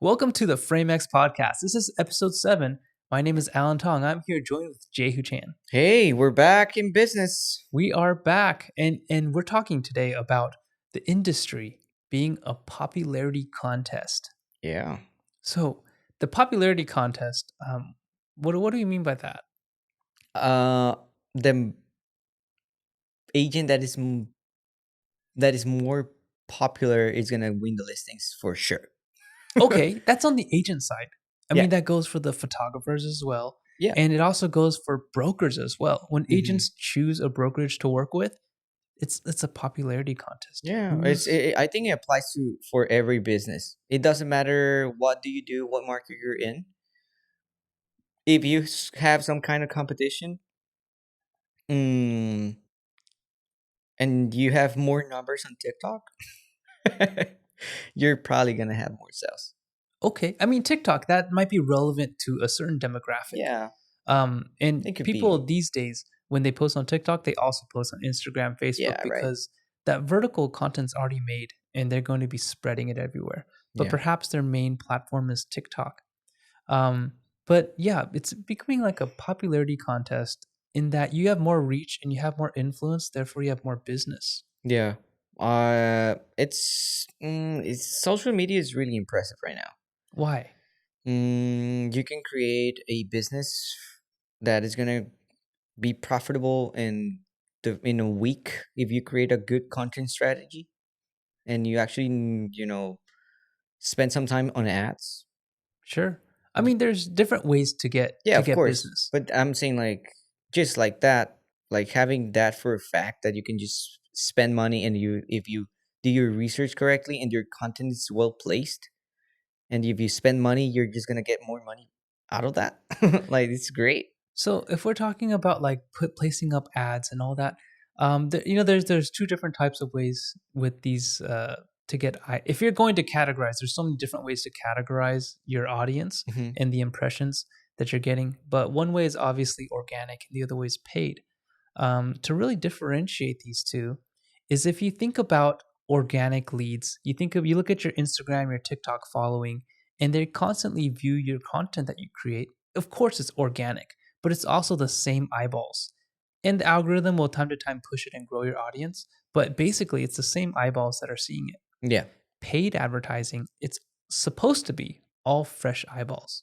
Welcome to the FrameX podcast. This is episode 7. My name is Alan Tong. I'm here joined with Jehu Chan. Hey, we're back in business. We are back and we're talking today about the industry being a popularity contest. Yeah. So, the popularity contest, what do you mean by that? The agent that is more popular is gonna win the listings for sure. Okay, that's on the agent side. I Yeah. mean, that goes for the photographers as well. Yeah. And it also goes for brokers as well. When Mhm. agents choose a brokerage to work with, it's a popularity contest. Yeah, I think it applies to for every business. It doesn't matter what do you do, what market you're in. If you have some kind of competition, mm, and you have more numbers on TikTok, you're probably gonna have more sales. Okay, I mean TikTok that might be relevant to a certain demographic. Yeah, And it could people be. these days when they post on TikTok, they also post on Instagram, Facebook Yeah, right. because that vertical content's already made and they're going to be spreading it everywhere. But Yeah. perhaps their main platform is TikTok. Um, but yeah, it's becoming like a popularity contest in that you have more reach and you have more influence, therefore you have more business. Yeah. It's social media is really impressive right now. Why? You can create a business that is gonna be profitable in a week if you create a good content strategy and you actually spend some time on ads. Sure. I mean, there's different ways to get Yeah, of course. business. But I'm saying like just like that, like having that for a fact that you can just spend money and you if you do your research correctly and your content is well placed and if you spend money, you're just gonna get more money out of that. Like it's great. So if we're talking about like placing up ads and all that, there's two different types of ways with these to get. If you're going to categorize, there's so many different ways to categorize your audience Hmm. and the impressions that you're getting. But one way is obviously organic, and the other way is paid. To really differentiate these two, is if you think about organic leads, you look at your Instagram, your TikTok following, and they constantly view your content that you create. Of course, it's organic, but it's also the same eyeballs. And the algorithm will time to time push it and grow your audience. But basically, it's the same eyeballs that are seeing it. Yeah. Paid advertising, it's supposed to be all fresh eyeballs.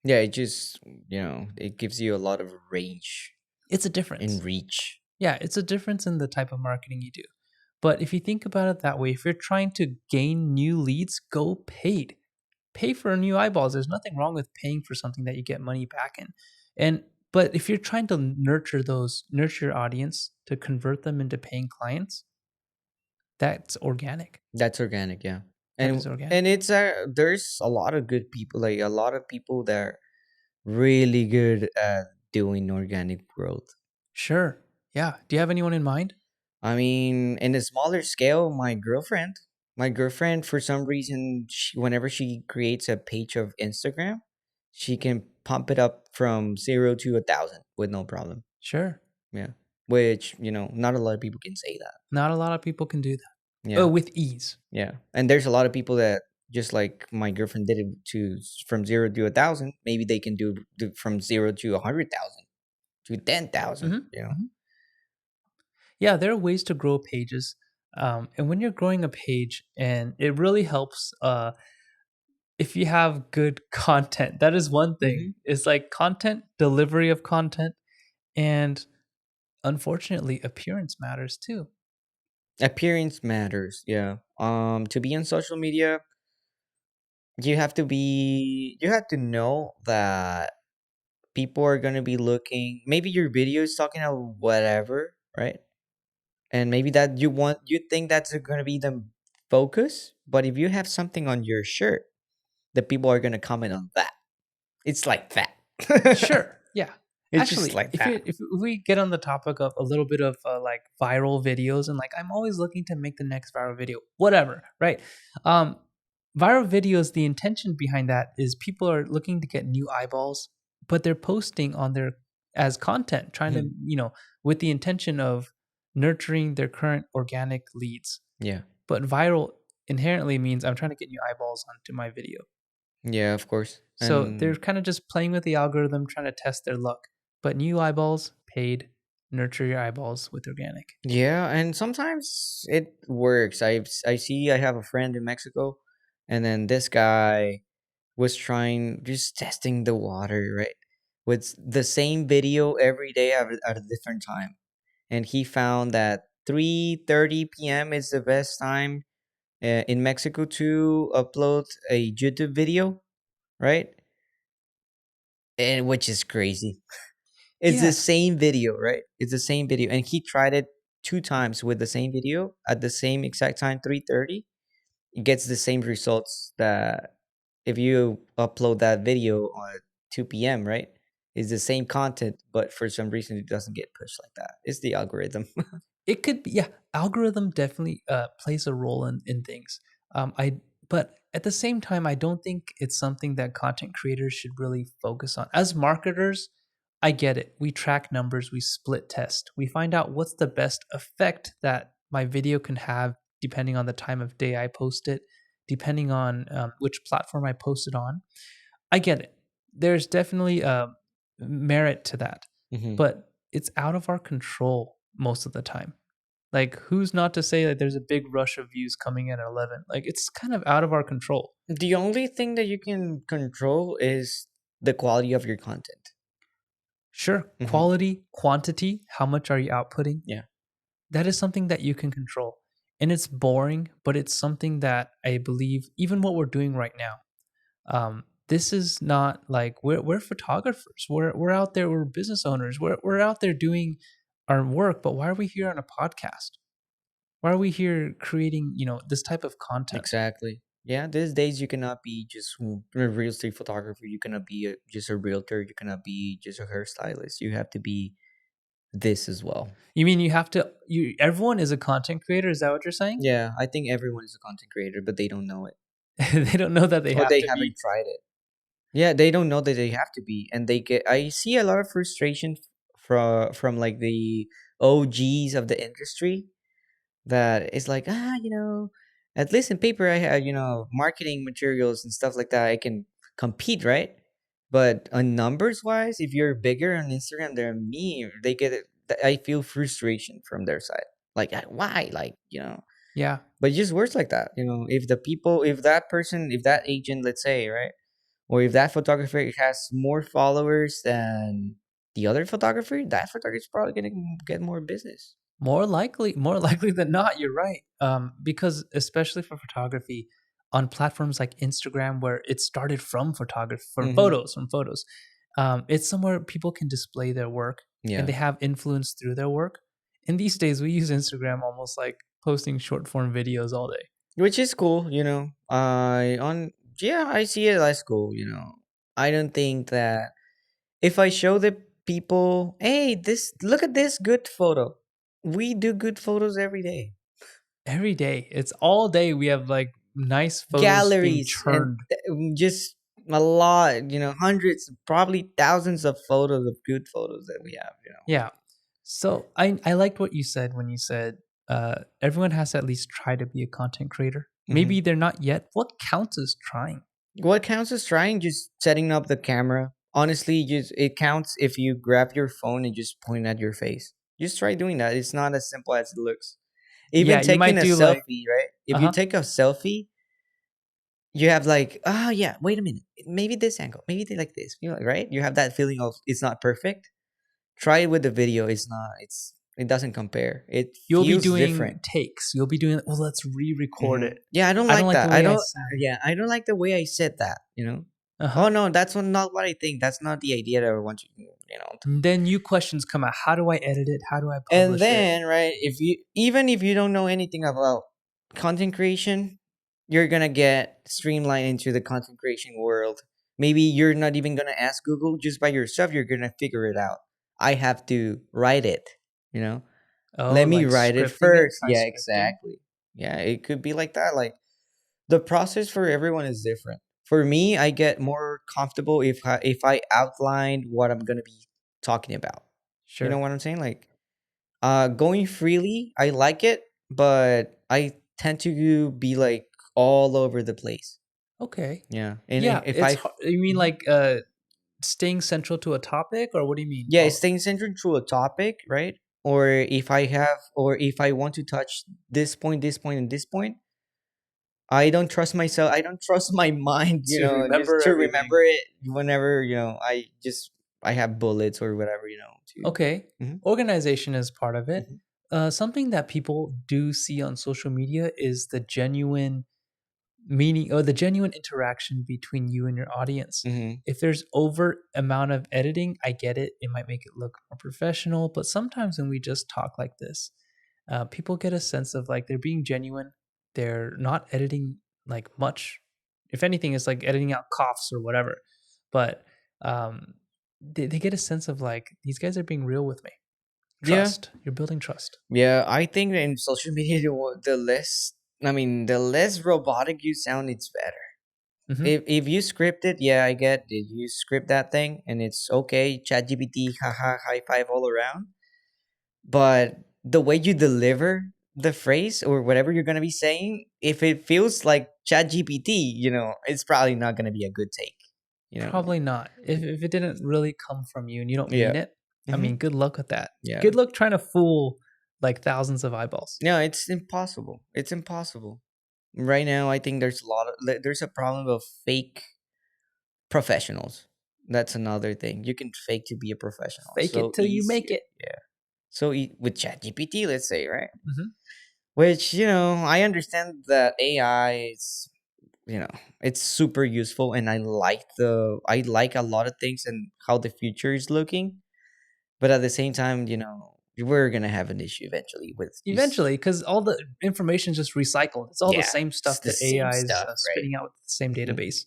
Yeah, it just it gives you a lot of range It's a difference. and reach. Yeah, it's a difference in the type of marketing you do. But if you think about it that way, if you're trying to gain new leads, go paid. Pay for new eyeballs. There's nothing wrong with paying for something that you get money back in. But if you're trying to nurture your audience to convert them into paying clients, that's organic. That's organic, yeah. That And is organic. and it's there's a lot of good people, like a lot of people that are really good at doing organic growth. Sure. Yeah. Do you have anyone in mind? I mean, in a smaller scale, my girlfriend, for some reason, whenever she creates a page of Instagram, she can pump it up from 0 to 1,000 with no problem. Sure. Yeah, which not a lot of people can say that. Not a lot of people can do that. Yeah, Oh, with ease. yeah, and there's a lot of people that just like my girlfriend did it to from 0 to 1,000. Maybe they can do from 0 to 100,000 to 10,000. Mhm. Yeah, there are ways to grow pages. And when you're growing a page, and it really helps if you have good content. That is one thing. Mhm. It's like content, delivery of content, and unfortunately, appearance matters too. Appearance matters. Yeah. To be on social media, you have to know that people are gonna be looking. Maybe your video is talking about whatever, right? And maybe that you think that's gonna be the focus. But if you have something on your shirt, the people are gonna comment on that. It's like that. Sure. Yeah. It's just Actually, like if that. we get on the topic of a little bit of like viral videos and like I'm always looking to make the next viral video, whatever, right? Um, Viral videos, the intention behind that is people are looking to get new eyeballs, but they're posting on their as content, trying to Mhm. with the intention of nurturing their current organic leads. Yeah. But viral inherently means I'm trying to get new eyeballs onto my video. Yeah, of course. So they're And kind of just playing with the algorithm, trying to test their luck. But new eyeballs, paid, nurture your eyeballs with organic. yeah, and sometimes it works. I see I have a friend in Mexico, and then this guy was trying just testing the water, right? With the same video every day at a different time. And he found that 3:30 p.m. is the best time in Mexico to upload a YouTube video, right? And which is crazy. It's the Yes, same video, right? It's the same video, and he tried it two times with the same video at the same exact time, 3:30. It gets the same results that if you upload that video on 2 p.m., right? It's the same content, but for some reason it doesn't get pushed like that. It's the algorithm. it could be. Yeah, algorithm definitely plays a role in things. I but at the same time, I don't think it's something that content creators should really focus on. As marketers, I get it. We track numbers, we split test, we find out what's the best effect that my video can have depending on the time of day I post it, depending on which platform I post it on. I get it. There's definitely merit to that, Hmm. but it's out of our control most of the time. Like, who's not to say that there's a big rush of views coming in at 11? Like, it's kind of out of our control. The only thing that you can control is the quality of your content. Sure, Hmm. quality, quantity, how much are you outputting? Yeah. That is something that you can control. And it's boring, but it's something that I believe, even what we're doing right now, this is not like we're photographers. We're out there. We're business owners. We're out there doing our work. But why are we here on a podcast? Why are we here creating this type of content? Exactly. Yeah, these days you cannot be just a real estate photographer. You cannot be just a realtor. You cannot be just a hairstylist. You have to be this as well. You mean you have to? You everyone is a content creator. Is that what you're saying? Yeah, I think everyone is a content creator, but they don't know it, They don't know that they or have they to haven't be. tried it. Yeah, they don't know that they have to be, and they get. I see a lot of frustration from like the OGs of the industry that is like, at least in paper I have, marketing materials and stuff like that. I can compete, right? But on numbers wise, if you're bigger on Instagram than me, they get it. I feel frustration from their side. Like, why? Like, Yeah, but it just works like that. If the people, if that person, if that agent, let's say, right, or if that photographer has more followers than the other photographer, that photographer is probably gonna get more business. more likely than not. You're right. Because especially for photography, on platforms like Instagram, where it started from photography, Hmm. from photos, it's somewhere people can display their work and Yeah. they have influence through their work. And these days, we use Instagram almost like posting short form videos all day. Which is cool, I on yeah, I see it as cool, I don't think that if I show the people, hey, this look at this good photo. We do good photos every day. Every day, it's all day. We have like nice photos being Galleries and churned. just a lot, hundreds, probably thousands of photos of good photos that we have. Yeah. So I liked what you said when you said everyone has to at least try to be a content creator. Hmm. Maybe they're not yet. What counts as trying? What counts as trying? Just setting up the camera. Honestly, just it counts if you grab your phone and just point at your face. Just try doing that. It's not as simple as it looks. Even Yeah, you taking might a do like, selfie, right? If you uh-huh. take a selfie, you have like, oh yeah, wait a minute, maybe this angle, maybe they like this, right? You have that feeling of it's not perfect. Try it with the video. It's not. It doesn't compare. It You'll be feels doing different. takes. You'll be doing, well, let's re-record it. Yeah, I don't I don't like like the that. I way I don't. sound. Yeah, I don't like the way I said that. Uh-huh. Oh no, that's not what I think. That's not the idea that I want you. And then new questions come out. How do I edit it? How do I And publish it? then, right, if you don't know anything about content creation, you're gonna get streamlined into the content creation world. Maybe you're not even gonna ask Google just by yourself. You're gonna figure it out. I have to write it. You know, Oh, let me like write it scripting it, first. try Yeah, scripting. exactly. Yeah, it could be like that. Like the process for everyone is different. For me, I get more comfortable if I outline what I'm gonna be talking about. You know Sure. what I'm saying? Like going freely, I like it, but I tend to be like all over the place. Okay. Yeah, and Yeah, if it's I, har you mean, mhm. like, staying central to a topic, or what do you mean? Yeah, Oh, staying centered to a topic, right? Or if I want to touch this point, and this point, I don't trust myself. I don't trust my mind, to just remember to everything. remember it whenever, I have bullets or whatever, to. Okay, Mhm, organization is part of it. mhm, Something that people do see on social media is the genuine meaning or the genuine interaction between you and your audience. mhm. If there's overt amount of editing, I get it. It might make it look more professional, but sometimes when we just talk like this, people get a sense of like they're being genuine. They're not editing like much. If anything, it's like editing out coughs or whatever. But um, they get a sense of like these guys are being real with me. Yeah, Trust. You're building trust. yeah. I think that in social media, the less robotic you sound, it's better. Hmm. If you script it, yeah, I get it. You script that thing, and it's okay. ChatGPT, haha, high five all around. But the way you deliver the phrase or whatever you're gonna be saying, if it feels like ChatGPT, it's probably not gonna be a good take. You know? Probably not. If it didn't really come from you and you don't Yeah. mean it, I Hmm. mean, good luck with that. Yeah. Good luck trying to fool like thousands of eyeballs. No, it's impossible. It's impossible. Right now, I think there's a problem of fake professionals. That's another thing. You can fake to be a professional Fake so it till you make easier. it. Yeah. So with ChatGPT, let's say, right? Hmm. Which I understand that AI is, you know it's super useful, and I like a lot of things and how the future is looking, but at the same time, we're gonna have an issue eventually with just. Eventually, because all the information is just recycled. It's all the Yeah, same it's stuff the that same AI is stuff, right? spitting out with the same Hmm. database.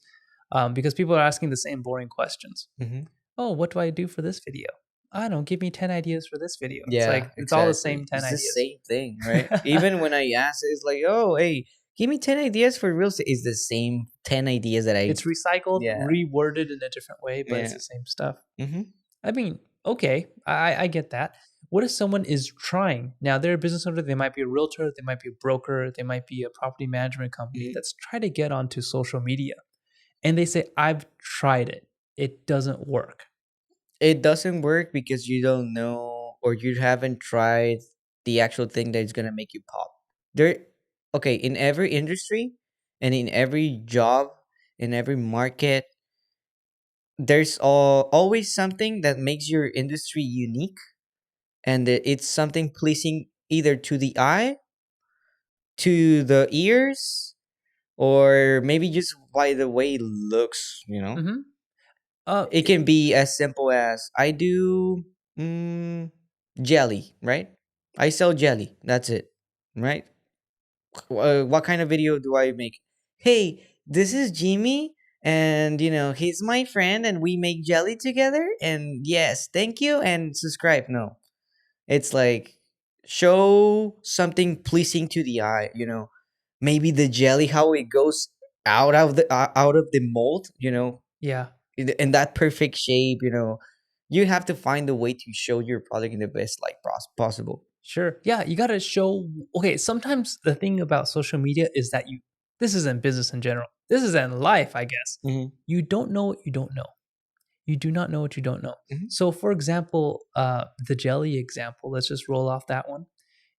Because people are asking the same boring questions. Hmm. Oh, what do I do for this video? I don't give me 10 ideas for this video. It's Yeah, like it's all the exactly, same 10 it's the ideas. same thing, right? Even when I ask it, it's like, oh, hey, give me 10 ideas for real estate. It's the same 10 ideas that I. It's recycled, Yeah. reworded in a different way, but it's Yeah. the same stuff. Hmm. I mean, okay, I get that. What if someone is trying? Now they're a business owner, they might be a realtor, they might be a broker, they might be a property management company Hmm. that's trying to get onto social media. And they say, I've tried it. It doesn't work. It doesn't work because you don't know, or you haven't tried the actual thing that is gonna make you pop. There, okay, in every industry and in every job, in every market, there's always something that makes your industry unique, and it's something pleasing either to the eye, to the ears, or maybe just by the way it looks. Hmm. It can be as simple as I do, mm, jelly, right? I sell jelly. That's it, right? What kind of video do I make? Hey, this is Jimmy, and he's my friend, and we make jelly together. And yes, thank you, and subscribe. No, it's like show something pleasing to the eye. Maybe the jelly, how it goes out of the mold. Yeah, In that perfect shape. You have to find a way to show your product in the best light possible. sure. Yeah, you got to show. Okay, sometimes the thing about social media is that this isn't business in general, this is in life, I guess. Hmm. You don't know what you don't know. You do not know what you don't know. Hmm. So, for example, the jelly example, let's just roll off that one.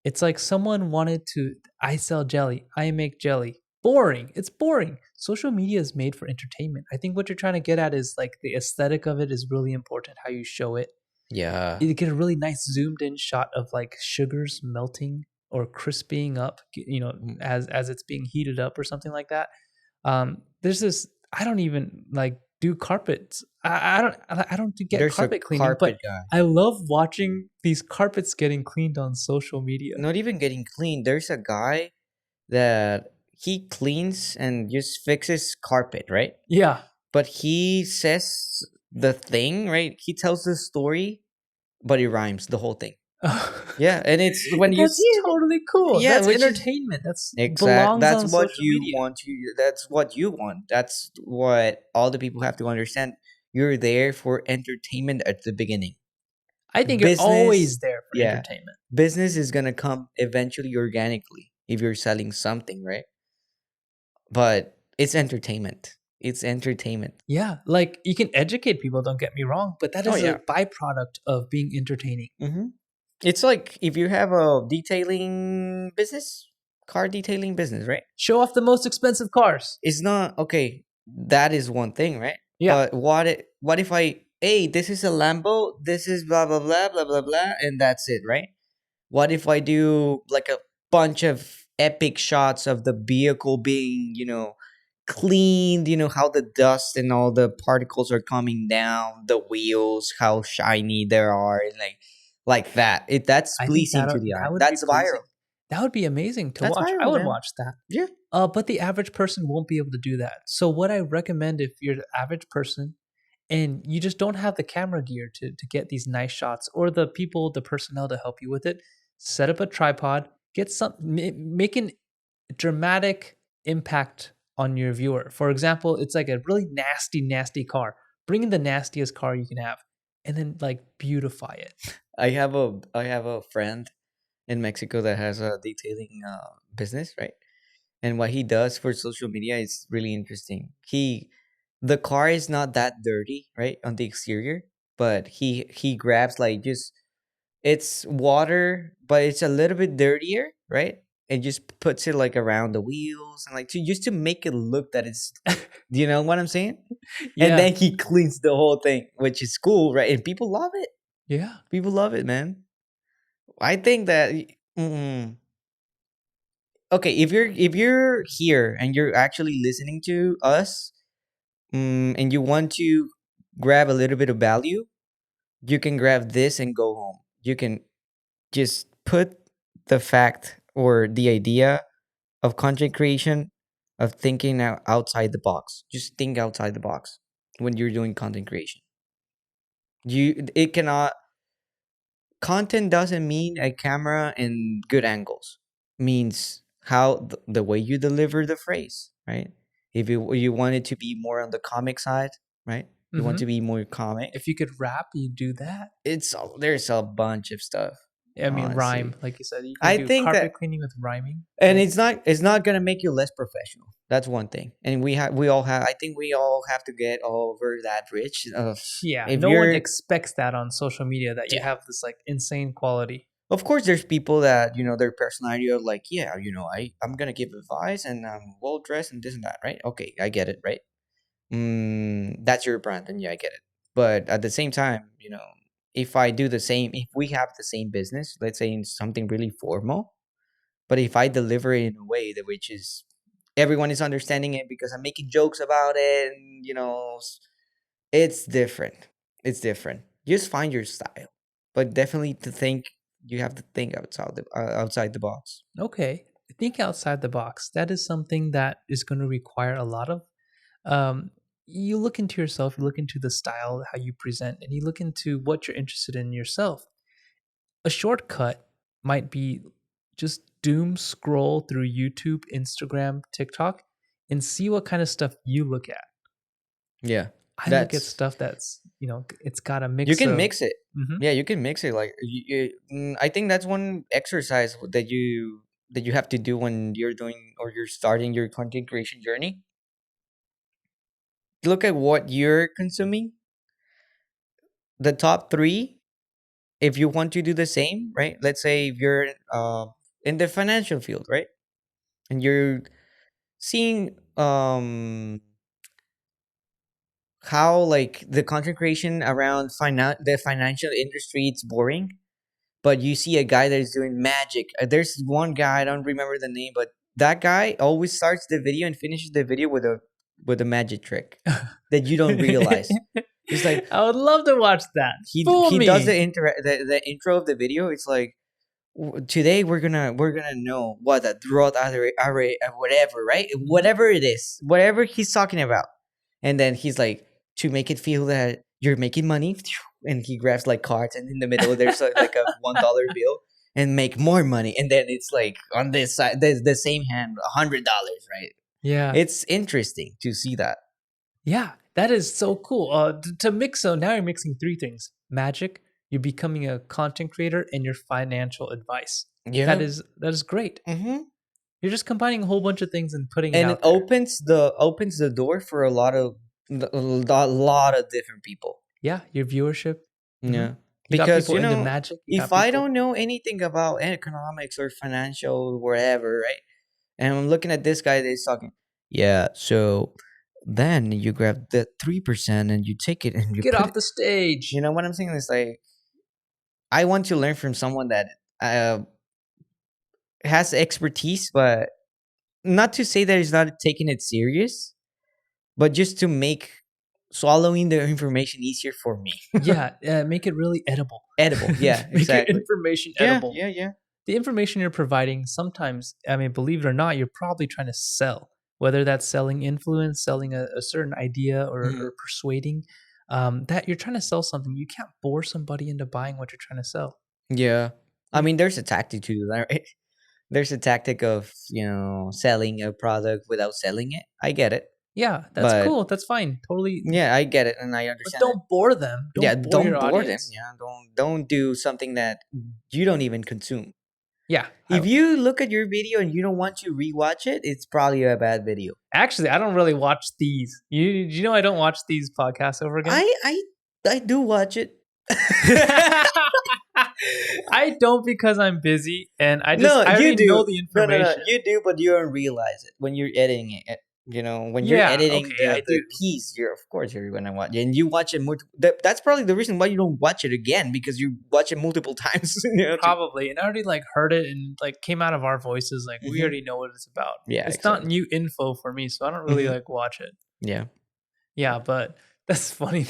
It's like someone wanted to, I sell jelly, I make jelly. Boring. It's boring. Social media is made for entertainment. I think what you're trying to get at is like the aesthetic of it is really important, how you show it. Yeah. You get a really nice zoomed in shot of like sugars melting or crisping up, Mm. as it's being heated up or something like that. There's this. I don't even like do carpets. I don't get There's a carpet cleaning, but carpet guy. I love watching these carpets getting cleaned on social media. Not even getting clean. There's a guy that he cleans and just fixes carpet, right? Yeah. But he says the thing, right? He tells the story, but it rhymes the whole thing. Yeah, and it's when you That's see it. totally cool. Yeah, That's which is entertainment. That's exact. belongs That's on what social you media. want to. That's what you want. That's what all the people have to understand. You're there for entertainment at the beginning. I think you're Business, always there for yeah, entertainment. business is gonna come eventually organically if you're selling something, right? But It's entertainment. It's entertainment. Yeah, like you can educate people, don't get me wrong, but that Oh is a yeah. byproduct of being entertaining. hmm It's like if you have a detailing business, car detailing business, right? Show off the most expensive cars. It's not okay. That is one thing, right? Yeah. But what if I, hey, this is a Lambo, this is blah blah blah blah blah blah, and that's it, right? What if I do like a bunch of epic shots of the vehicle being, cleaned, how the dust and all the particles are coming down, the wheels, how shiny they are, and like that. That's I think pleasing to the eye. that would be That's pleasing. viral. That would be amazing to That's watch. I viral, would man. watch that. Yeah. But the average person won't be able to do that. So what I recommend if you're the average person and you just don't have the camera gear to get these nice shots or the people, the personnel to help you with it, set up a tripod, get make an dramatic impact on your viewer. For example, it's like a really nasty, nasty car. Bring in the nastiest car you can have and then like beautify it. I have a friend in Mexico that has a detailing business, right? And what he does for social media is really interesting. The car is not that dirty, right, on the exterior, but he grabs like just it's water, but it's a little bit dirtier, right? And just puts it like around the wheels and like to just to make it look that it's, do you know what I'm saying? And Yeah. then he cleans the whole thing, which is cool, right? And people love it. Yeah. People love it, man. I think that okay, if you're here and you're actually listening to us, and you want to grab a little bit of value, you can grab this and go home. You can just put the fact or the idea of content creation, of thinking outside the box. Just think outside the box when you're doing content creation. It cannot content doesn't mean a camera and good angles. Means how the way you deliver the phrase, right? If you want it to be more on the comic side, right? You want Hmm. to be more comic. If you could rap, you do that. There's a bunch of stuff, I mean, rhyme, honestly. like you said, you can I do think carpet that, cleaning with rhyming. and Like, it's not gonna make you less professional. That's one thing. And I think we all have to get over that bridge of, yeah, if no one you're, expects that on social media that you yeah. have this like insane quality. Of course, there's people that their personality are like, yeah, I'm gonna give advice and I'm well dressed and this and that, right? Okay, I get it, right? That's your brand, and yeah, I get it. But at the same time, if I do the same, if we have the same business, let's say in something really formal, but if I deliver it in a way that which is everyone is understanding it because I'm making jokes about it, and it's different. It's different. Just find your style, but definitely you have to think outside the box. Okay, think outside the box. That is something that is going to require a lot of. Um, you look into yourself, you look into the style, how you present, and you look into what you're interested in yourself. A shortcut might be just doom scroll through YouTube, Instagram, TikTok, and see what kind of stuff you look at. Yeah, I look at that's stuff that's, it's got a you mix can of. mix it. Mhm. Yeah, you can mix it. Like I think that's one exercise that you have to do when you're doing or you're starting your content creation journey. Look at what you're consuming. The top three, if you want to do the same, right? Let's say if you're in the financial field, right? And you're seeing how like the content creation around the financial industry, it's boring, but you see a guy that is doing magic. There's one guy, I don't remember the name, but that guy always starts the video and finishes the video with a magic trick that you don't realize. It's like I would love to watch that. Fool he does me. the intro of the video. It's like, today we're gonna know what a drought array whatever, right? Mhm. Whatever it is, whatever he's talking about, and then he's like, to make it feel that you're making money, and he grabs like cards, and in the middle there's like a $1 bill, and make more money, and then it's like on this side the same hand $100, right? Yeah. It's interesting to see that. Yeah, that is so cool. To mix, so now you're mixing three things: magic, you're becoming a content creator, and your financial advice. Yeah. That is great. Mm-hmm. You're just combining a whole bunch of things and putting it And it out there. opens the door for a lot of different people. Yeah, your viewership. Yeah. You got Because, people into magic. You if got I people. don't know anything about economics or financial, whatever, right? And I'm looking at this guy that's talking, yeah, so then you grab the 3% and you take it and you Get put off it. the You stage. know what I'm saying? It's like, I want to learn from someone that uh, has expertise, but not to say that he's not taking it serious, but just to make swallowing the information easier for me. Yeah, make it really edible. Edible. Yeah, Make your exactly. information Yeah, edible. yeah, yeah. The information you're providing, sometimes, I mean, believe it or not, you're probably trying to sell, whether that's selling influence, selling a certain idea, Mhm. or persuading, that you're trying to sell something. You can't bore somebody into buying what you're trying to sell. Yeah. I You, mean, there's a tactic to that, right? There's a tactic of, selling a product without selling it. I get it. yeah, that's But cool. That's fine. Totally. yeah, I get it and I But understand it. don't bore them. Yeah, Don't bore your don't bore them. audience. Yeah, don't do something that you don't even consume. Yeah. If you look at your video and you don't want to rewatch it, it's probably a bad video. Actually, I don't really watch these. You know I don't watch these podcasts over again? I I I do watch it. I don't because I'm busy and No, I you already know do. the No, no, no. information. You do, but you don't realize it when you're editing it. When you're Yeah, editing okay, I the do. piece, you're of course you're gonna watch it, and you watch it. That's probably the reason why you don't watch it again because you watch it multiple times. Probably. And I already like heard it and like came out of our voices like we Hmm. already know what it's about. Yeah, It's not exactly. new info for me, so I don't really Hmm. like watch it. Yeah, Yeah, but that's funny.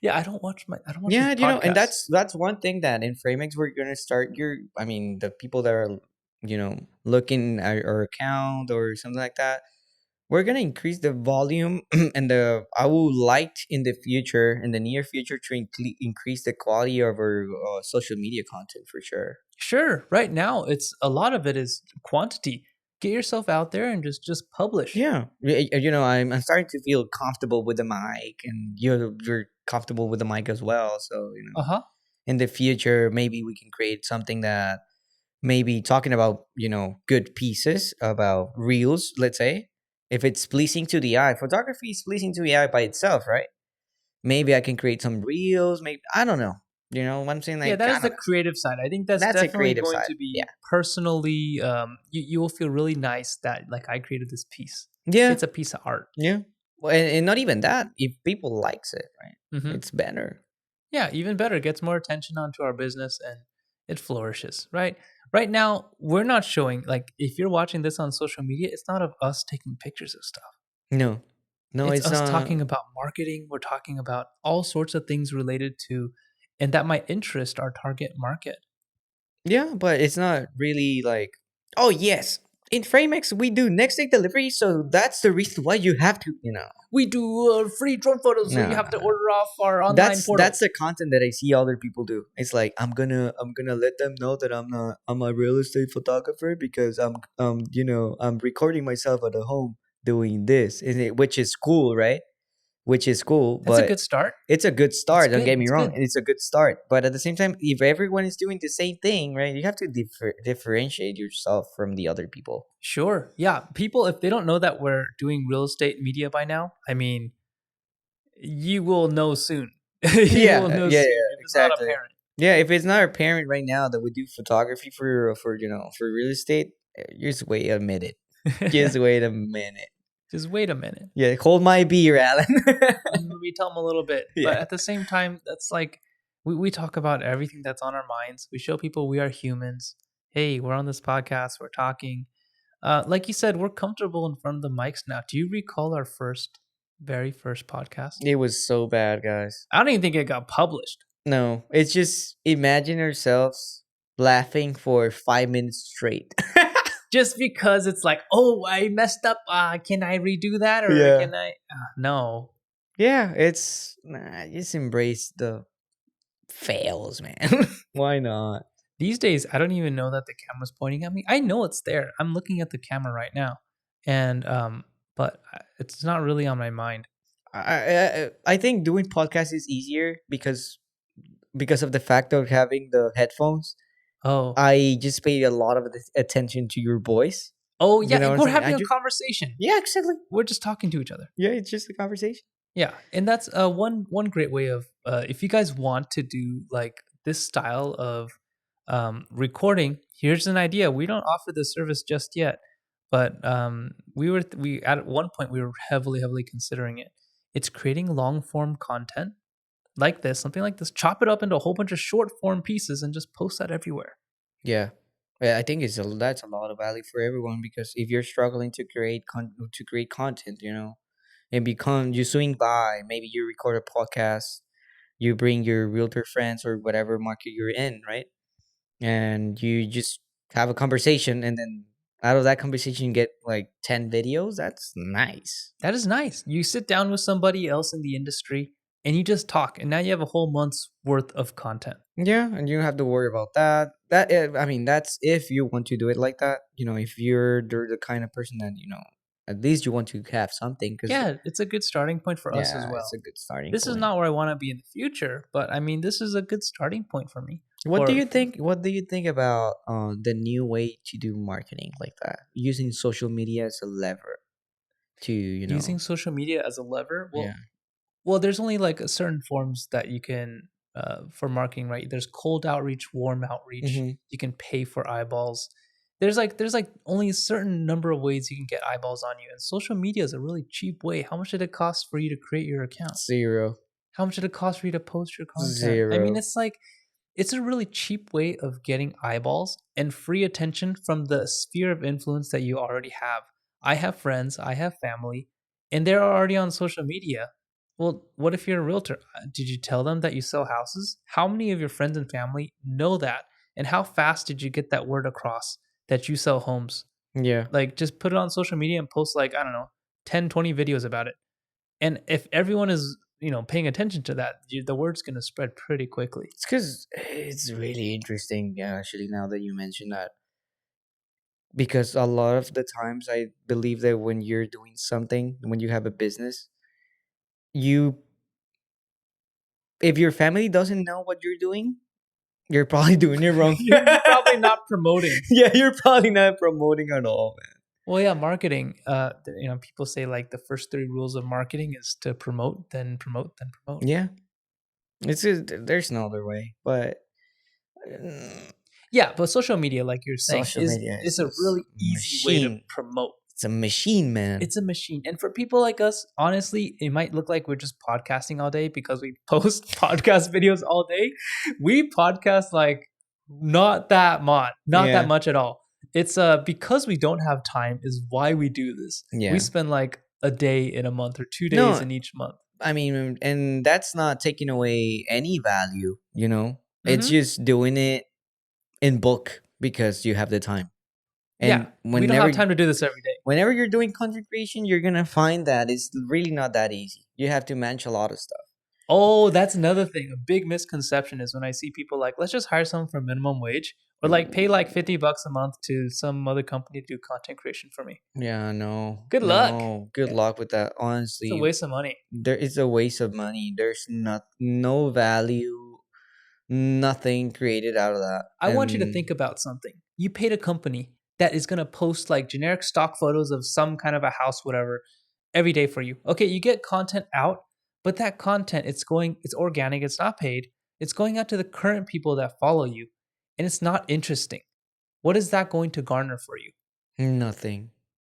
Yeah, I don't watch these yeah. And podcasts. that's one thing that in FrameX we're gonna start. I mean, the people that are looking at our account or something like that. We're gonna increase the volume and I would like in the future, in the near future, to increase the quality of our social media content for sure. Sure, right now it's a lot of it is quantity. Get yourself out there and just publish. Yeah, I'm starting to feel comfortable with the mic, and you're comfortable with the mic as well. So Uh-huh. in the future, maybe we can create something that maybe talking about good pieces about reels. Let's say if it's pleasing to the eye, photography is pleasing to the eye by itself, right? Maybe I can create some reels. Maybe I don't know. You know what I'm saying? Yeah, Like that I is don't the know. creative side. I think that's That's a definitely creative going side. to Yeah. be personally you will feel really nice that like I created this piece. Yeah. It's a piece of art. Yeah. Well, and not even that. If people likes it, right? Mhm. It's better. Yeah, even better, gets more attention onto our business and it flourishes, right? Right now, we're not showing like if you're watching this on social media, it's not of us taking pictures of stuff. No. No, It's it's us not. talking about marketing, we're talking about all sorts of things related to and that might interest our target market. Yeah, but it's not really like. Oh yes, in FrameX we do next day delivery, so that's the reason why you have to. We do free drone photos, so No, you no, have to no. order off our online That's portal. the content that I see other people do. It's like I'm gonna let them know that I'm a real estate photographer because I'm recording myself at home doing this, which is cool, right? Which is cool, That's a but good start. it's a good It's start. Don't good. get me It's wrong, good. it's a good start. But at the same time, if everyone is doing the same thing, right, you have to differentiate yourself from the other people. Sure. Yeah. People, if they don't know that we're doing real estate media by now, I mean, you will know soon. You will Yeah, know yeah, soon yeah, if it's not exactly. apparent. Yeah, if it's not apparent right now that we do photography for real estate, just wait a minute. Just wait a minute. Just wait a minute. Yeah, hold my beer, Alan. Let me tell them a little bit. But Yeah. at the same time, that's like we talk about everything that's on our minds. We show people we are humans. Hey, we're on this podcast. We're talking. Like you said, we're comfortable in front of the mics now. Do you recall our very first podcast? It was so bad, guys. I don't even think it got published. No, it's just imagine ourselves laughing for 5 minutes straight. Just because it's like, oh, I messed up. Can I redo that or Yeah. can I? No. Yeah, just embrace the fails, man. Why not? These days, I don't even know that the camera's pointing at me. I know it's there. I'm looking at the camera right now, and but it's not really on my mind. I think doing podcasts is easier because of the fact of having the headphones. Oh, I just pay a lot of attention to your voice. Oh You yeah, know what I'm we're saying? I having a just conversation. yeah, exactly. We're just talking to each other. Yeah, it's just a conversation. Yeah, and that's one great way of if you guys want to do like this style of recording. Here's an idea. We don't offer this service just yet, but we at one point we were heavily considering it. It's creating long form content like this, something like this. Chop it up into a whole bunch of short form pieces and just post that everywhere. Yeah. Yeah, I think that's a lot of value for everyone because if you're struggling to create content, and become you swing by, maybe you record a podcast, you bring your realtor friends or whatever market you're in, right? And you just have a conversation, and then out of that conversation you get like 10 videos. That's nice. That is nice. You sit down with somebody else in the industry and you just talk, and now you have a whole month's worth of content. Yeah, and you don't have to worry about that. I mean, that's if you want to do it like that. If you're the kind of person that at least you want to have something, because Yeah, it's a good starting point for us as yeah, it's well. a good starting This is point. not where I want to be in the future, but I mean, this is a good starting point for me. What do you think? What do you think about the new way to do marketing like that, using social media as a lever to Using social media as a lever. yeah. Well, there's only like a certain forms that you can for marketing, right? There's cold outreach, warm outreach. Hmm. You can pay for eyeballs. There's like only a certain number of ways you can get eyeballs on you, and social media is a really cheap way. How much did it cost for you to create your account? Zero. How much did it cost for you to post your content? I mean, Zero. it's a really cheap way of getting eyeballs and free attention from the sphere of influence that you already have. I have friends, I have family, and they're already on social media. Well, what if you're a realtor? Did you tell them that you sell houses? How many of your friends and family know that? And how fast did you get that word across that you sell homes? Yeah. Like, just put it on social media and post, like, I don't know, 10, 20 videos about it. And if everyone is, paying attention to that, the word's going to spread pretty quickly. It's because it's really interesting, yeah, actually, now that you mention that. Because a lot of the times I believe that when you're doing something, when you have a business, you if your family doesn't know what you're doing, you're probably doing it wrong. You're probably not promoting. Yeah, you're probably not promoting at all, man. Well, yeah, marketing. People say like the first three rules of marketing is to promote, then promote, then promote. Yeah, it's just, there's no other way. But mm, Yeah, but social media, like you're saying, social is media is is a just really easy way to machine. promote. It's a machine, man. It's a machine. And for people like us, honestly, it might look like we're just podcasting all day because we post podcast videos all day. We podcast like not that Yeah, much at all. It's because we don't have time is why we do this. We yeah. spend like a day in a month or 2 days No, in each month. I mean, and that's not taking away any value. It's Hmm. just doing it in bulk because you have the time. Yeah, And we don't have time to do this every day. whenever you're doing content creation, you're gonna find that it's really not that easy. You have to manage a lot of stuff. Oh, that's another thing. A big misconception is when I see people like, let's just hire someone for minimum wage or like pay like $50 a month to some other company to do content creation for me. Yeah, no, Good luck. no. Good luck with that. It's a Honestly, waste of money. there is a waste of money. There's no value, nothing created out of that. I want you to think about something. You paid a company that is going to post like generic stock photos of some kind of a house, whatever, every day for you. Okay, you get content out, but that content, it's organic, it's not paid. It's going out to the current people that follow you, and it's not interesting. What is that going to garner for you? Nothing.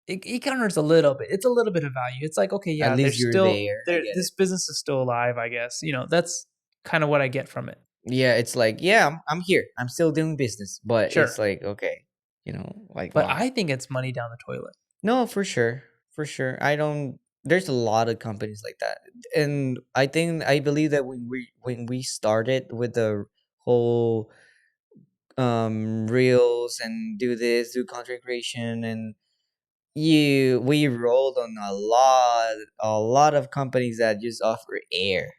It garners a little bit. It's a little bit of value. It's like, okay, At yeah, least you're there. I get this it. business is still alive, I guess. That's kind of what I get from it. Yeah, it's like, yeah, I'm here. I'm still doing business, but Sure. it's like, okay, like But why? I think it's money down the toilet. No, for sure. For sure. I don't There's a lot of companies like that. And I believe that when we started with the whole reels and do content creation, and we rolled on a lot of companies that just offer air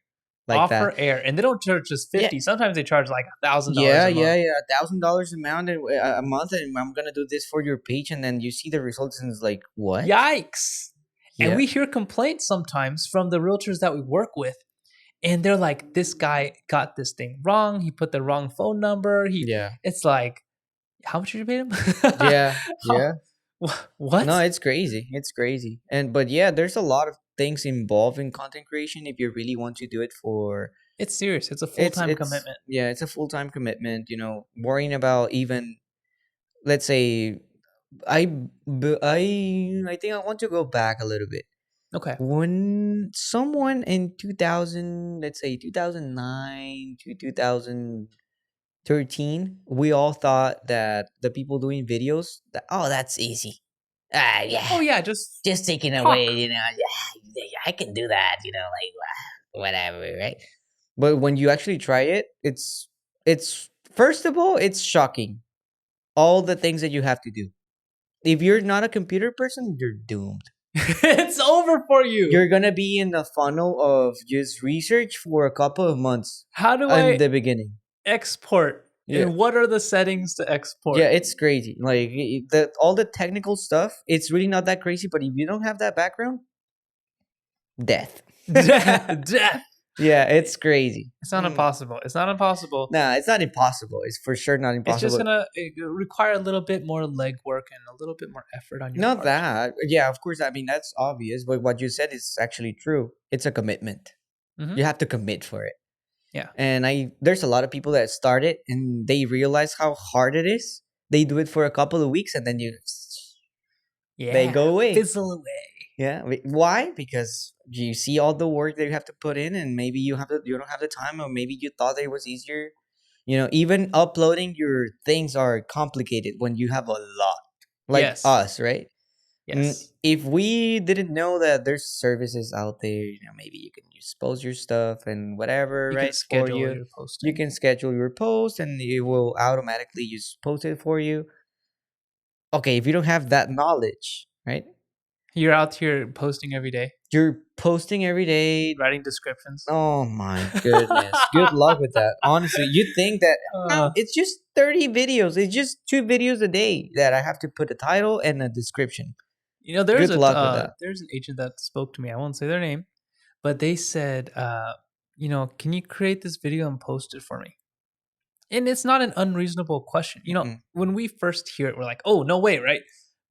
like that. Offer air, and they don't charge just Yeah. 50. Sometimes they charge like $1,000 Yeah, a yeah, month. yeah. $1,000 amount a month, and I'm gonna do this for your page, and then you see the results, and it's like, what? Yikes. And Yeah, we hear complaints sometimes from the realtors that we work with. And they're like, this guy got this thing wrong. He put the wrong phone number. yeah, It's like, how much did you pay him? yeah, How- yeah. No, What? it's crazy. It's crazy. And but yeah, there's a lot of things involved in content creation if you really want to do it for It's serious. It's a full-time it's commitment. yeah, it's a full-time commitment, you know, worrying about even let's say I think I want to go back a little bit. Okay. When someone in 2000, let's say 2009 to 2013, we all thought that the people doing videos that, oh, that's easy. Ah, yeah, Oh yeah, just just taking away, talk. you know, yeah, I can do that, you know, like whatever, right? But when you actually try it, it's first of all, it's shocking. All the things that you have to do. If you're not a computer person, you're doomed. It's over for you. You're gonna be in the funnel of just research for a couple of months How do in I the beginning. export? Yeah. And what are the settings to export? Yeah, it's crazy. Like the all the technical stuff, it's really not that crazy. But if you don't have that background, death. Death. Yeah, it's crazy. It's not impossible. It's not impossible. Nah, it's not impossible. It's for sure not It's just impossible. gonna require a little bit more legwork and a little bit more effort on your Not part. that. Yeah, of course. I mean, that's obvious. But what you said is actually true. It's a commitment. Hmm. You have to commit for it. Yeah. And there's a lot of people that start it and they realize how hard it is. They do it for a couple of weeks and then they Yeah. go away. Fizzle away. Yeah. Why? Because you see all the work that you have to put in, and maybe you don't have the time, or maybe you thought it was easier. You know, even uploading your things are complicated when you have a lot, like Yes. us, right? Yes. If we didn't know that there's services out there, you know, maybe you can just post your stuff and whatever, You can right? For schedule you, your you posting. can schedule your post, and it will automatically just post it for you. Okay, if you don't have that knowledge, right? You're out here posting every day, You're posting every day. writing descriptions. Oh my goodness. Good luck with that. Honestly, you think that no, uh, it's just 30 videos. It's just 2 videos a day that I have to put a title and a description. Good luck with that. there's an agent that spoke to me. I won't say their name, but they said, can you create this video and post it for me? And it's not an unreasonable question. Mm-mm. When we first hear it, we're like, oh, no way, right?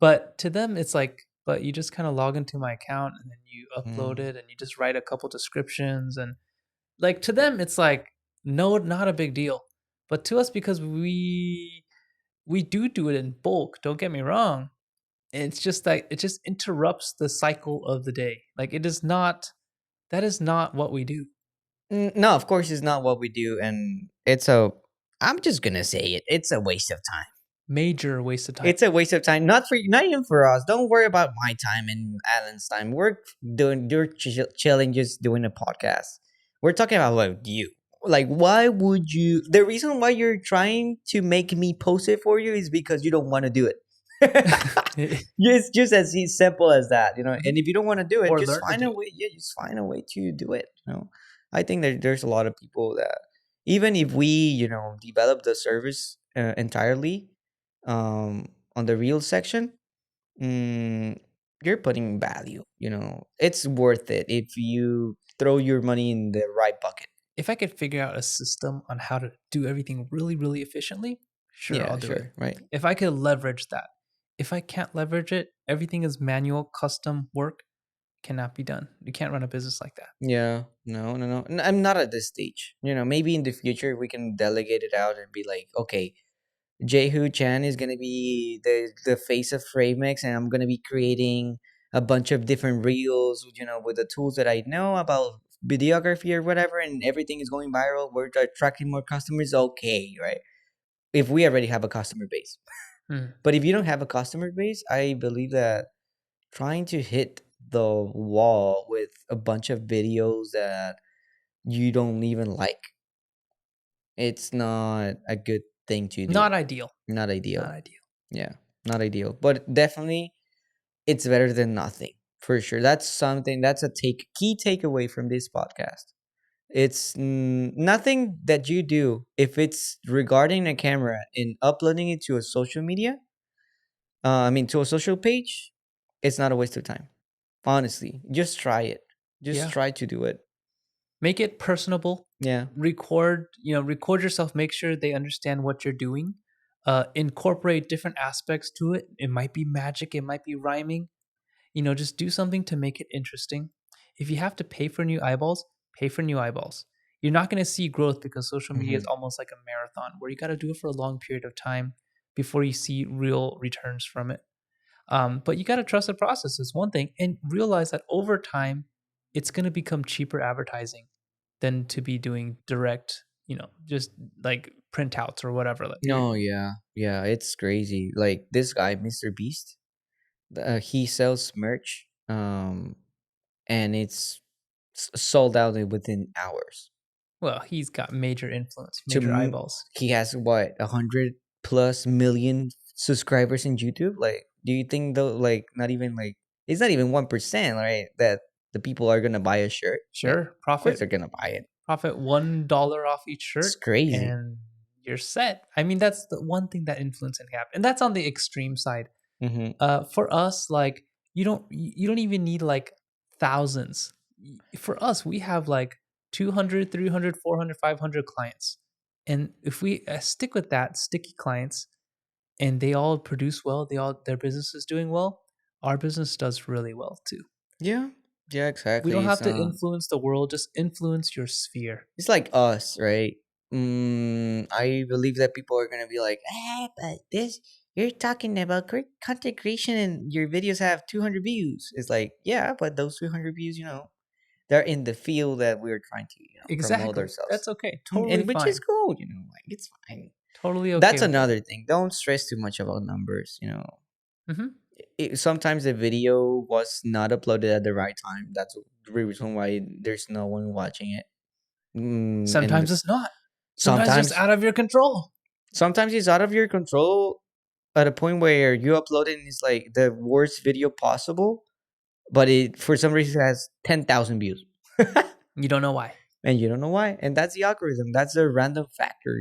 But to them, it's like, but you just kind of log into my account and then you upload Mm. it and you just write a couple descriptions. And like to them, it's like, no, not a big deal. But to us, because we do it in bulk, don't get me wrong. It's just like it just interrupts the cycle of the day. Like it is not that is not what we do. No, of course, it's not what we do, and I'm just gonna say it. It's a waste of time. Major waste of time. It's a waste of time. Not even for us. Don't worry about my time and Alan's time. You're chilling, just doing a podcast. We're talking about you. Like, why would you? The reason why you're trying to make me post it for you is because you don't want to do it. It's just as simple as that, you know. And if you don't want to do it, Or just learn to find do a it. way. Yeah, just find a way to do it. You know, I think that there's a lot of people that even if we, you know, develop the service entirely, on the real section, mm, you're putting value. You know, it's worth it if you throw your money in the right bucket. If I could figure out a system on how to do everything really, really efficiently, sure, I'll Yeah, do it. sure, right. If I could leverage that. If I can't leverage it, everything is manual, custom work, cannot be done. You can't run a business like that. Yeah, no, no, no. I'm not at this stage. You know, maybe in the future we can delegate it out and be like, okay, Jehu Chan is gonna be the face of FrameX, and I'm gonna be creating a bunch of different reels, you know, with the tools that I know about videography or whatever, and everything is going viral. We're attracting more customers. Okay, right? If we already have a customer base, Hmm. but if you don't have a customer base, I believe that trying to hit the wall with a bunch of videos that you don't even like, it's not a good thing to do. Not ideal. Not Not ideal. ideal. Yeah, not ideal, but definitely it's better than nothing for sure. That's something. That's a key takeaway from this podcast. It's nothing that you do if it's regarding a camera and uploading it to a social media. I mean, to a social page, it's not a waste of time. Honestly, just try it. Just Yeah. try to do it. Make it personable. Yeah. Record yourself. Make sure they understand what you're doing. incorporate different aspects to it. It might be magic, it might be rhyming. Just do something to make it interesting. If you have to pay for new eyeballs, pay for new eyeballs. You're not going to see growth because social media is Hmm. almost like a marathon where you got to do it for a long period of time before you see real returns from it. But you got to trust the process is one thing, and realize that over time, it's going to become cheaper advertising than to be doing direct, just like printouts or whatever. Like No, yeah, yeah, it's crazy. Like this guy, Mr. Beast, he sells merch, and it's sold out within hours. well, he's got major influence, To major eyeballs. he has what 100+ million subscribers in YouTube. Like, do you think though? Like, not even like it's not even 1%, right? That the people are gonna buy a shirt. Like, Sure, of course profit they're gonna buy it. $1 off each It's shirt, crazy. and you're set. I mean, that's the one thing that influencing can happen, and that's on the extreme side. Hmm. For us, like you don't even need like thousands. For us, we have like 200, 300, 400, 500 clients, and if we stick with that sticky clients, and they all produce well, their business is doing well. Our business does really well too. Yeah, yeah, We don't exactly. have to influence the world; just influence your sphere. It's like us, right? I believe that people are gonna be like, but this you're talking about great content creation and your videos have 200 views. It's like, yeah, but those 200 views, they're in the field that we're trying to, promote Exactly. ourselves, That's okay. Totally and which is fine. cool, like it's fine. Totally okay That's with that. another thing. Don't stress too much about numbers. Hmm. Sometimes the video was not uploaded at the right time. That's the reason why there's no one watching it. And Sometimes it's not. Sometimes it's sometimes out of your control. sometimes it's out of your control at a point where you upload it and it's like the worst video possible, but it for some reason has 10,000 views. You don't know why. And you don't know why. And that's the algorithm. That's a random factor.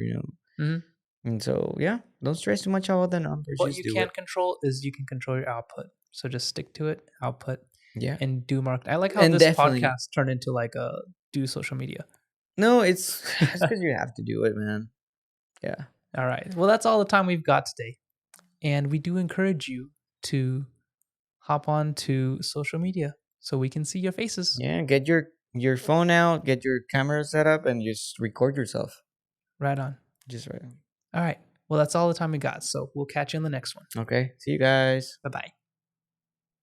Hmm. And so, yeah, don't stress too much about the numbers. What Just you do it. can control is you can control your output. So just stick to it, output, Yeah. and do market. I like how And this definitely, podcast turned into like a do social media. no, it's because you have to do it, man. Yeah. All right. Well, that's all the time we've got today. And we do encourage you to hop on to social media so we can see your faces. Yeah. Get your phone out, get your camera set up, and just record yourself. Right on. Just right. All right. Well, that's all the time we got. So we'll catch you in the next one. Okay. See you guys. Bye bye.